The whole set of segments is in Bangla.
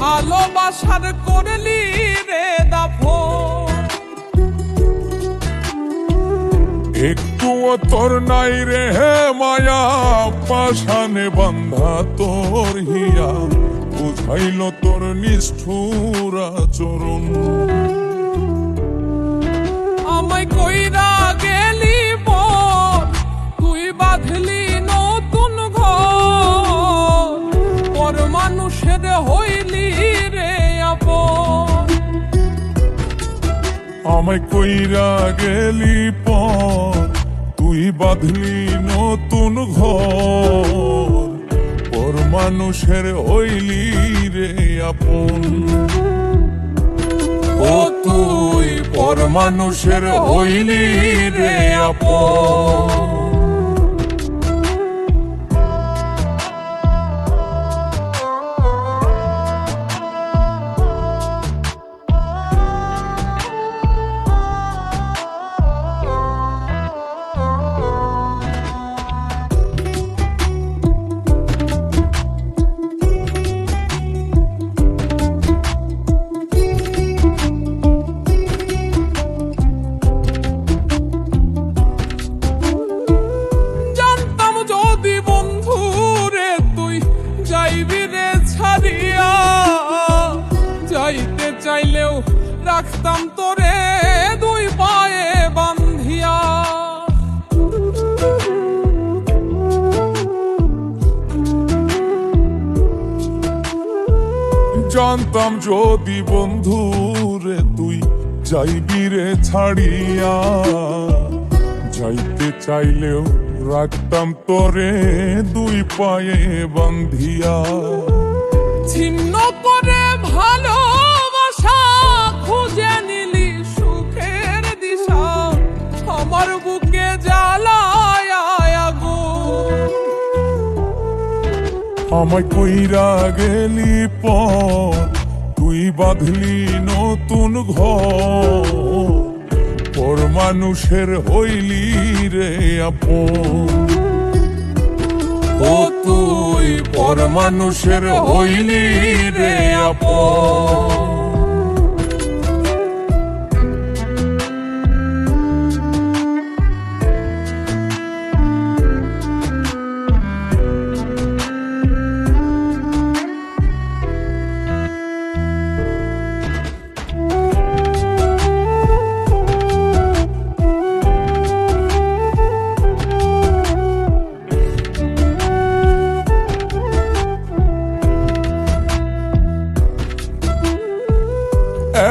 ভালোবাসার করলি রে দাফন, একটুও তোর নাই রে হে মায়া, পাশানে বান্ধা তোর হিয়া, বুঝাইল তোর নিষ্ঠুর আচরণ। আমায় কইরা গেলি পর, তুই বাঁধলি নতুন ঘর, পর মানুষের হইলি রে আপন। আমায় কইরা গেলি পর, তুই বাঁধলি নতুন ঘর, পর মানুষের হইলি রে আপন। ও তুই পর মানুষের হইলি রে আপন। যাইতে চাইলেও রাখতাম তোরে দুই পায়ে বান্ধিয়া, জানতাম যদি বন্ধু রে তুই যাইবি রে ছাড়িয়া, যাইতে চাইলেও রাখতাম তোরে দুই পায়ে বান্ধিয়া। ছিন্ন করে ভালোবাসা খুঁজে নিলি সুখের দিশা, আমার বুকে জ্বালায় আগুন। আমায় কইরা গেলি পর, তুই বাঁধলি নতুন ঘর, পর মানুষের হইলি রে আপন। ও তুই পর মানুষের হইলি রে আপন।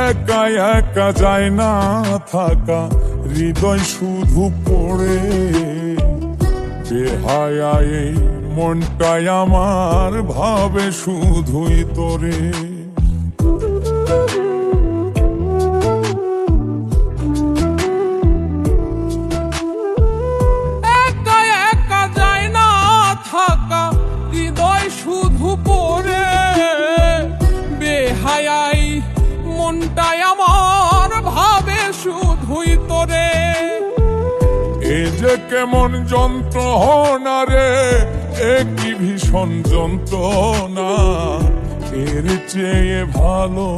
একা একা যায় না থাকা, হৃদয় শুধু পড়ে, বেহায়ায় এই মনটাই আমার ভাবে শুধুই তোরে। একা একা যায় না থাকা, হৃদয় শুধু পড়ে, বেহায়াই মনটাই আমার ভাবে শুধুই তোরে। এ যে কেমন যন্ত্রণা রে, একই ভীষণ যন্ত্রণা, এর চেয়ে ভালো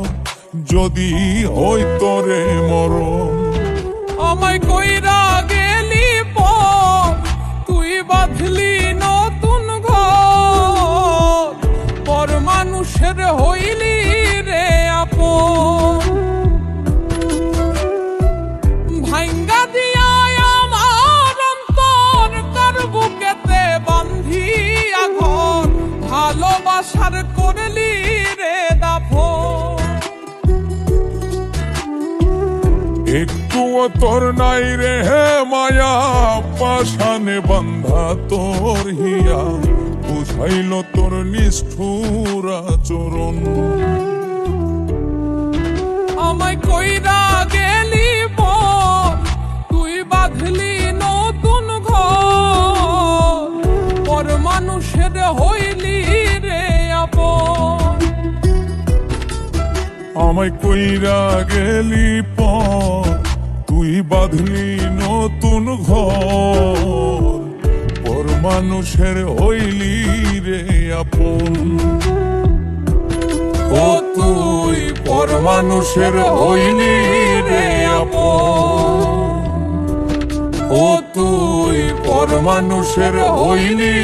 যদি হই তোরে মরণ। আমায় কইরা গেলি পর, তুই বাঁধলি নতুন ঘর, পর মানুষের হইলি রে আপন। ভাঙ্গা দিয়া আমার অন্তর কার বুকেতে বান্ধিয়া ঘর, ভালোবাসার করলি রে দাফন। একটুও তোর নাই রে হে মায়া, পাশানে বান্ধা তোর হিয়া, বুঝাইল তোর নিষ্ঠুর আচরণ। আমায় কইরা গেলি পর, তুই বাঁধলি নতুন ঘর, পর মানুষের হইলি রে আপন। আমায় কইরা গেলি পর, তুই বাঁধলি নতুন ঘর, পর মানুষের হইলি রে আপন। ও তুই পর মানুষের হইলি রে আপন, ও তুই পর মানুষের হইলি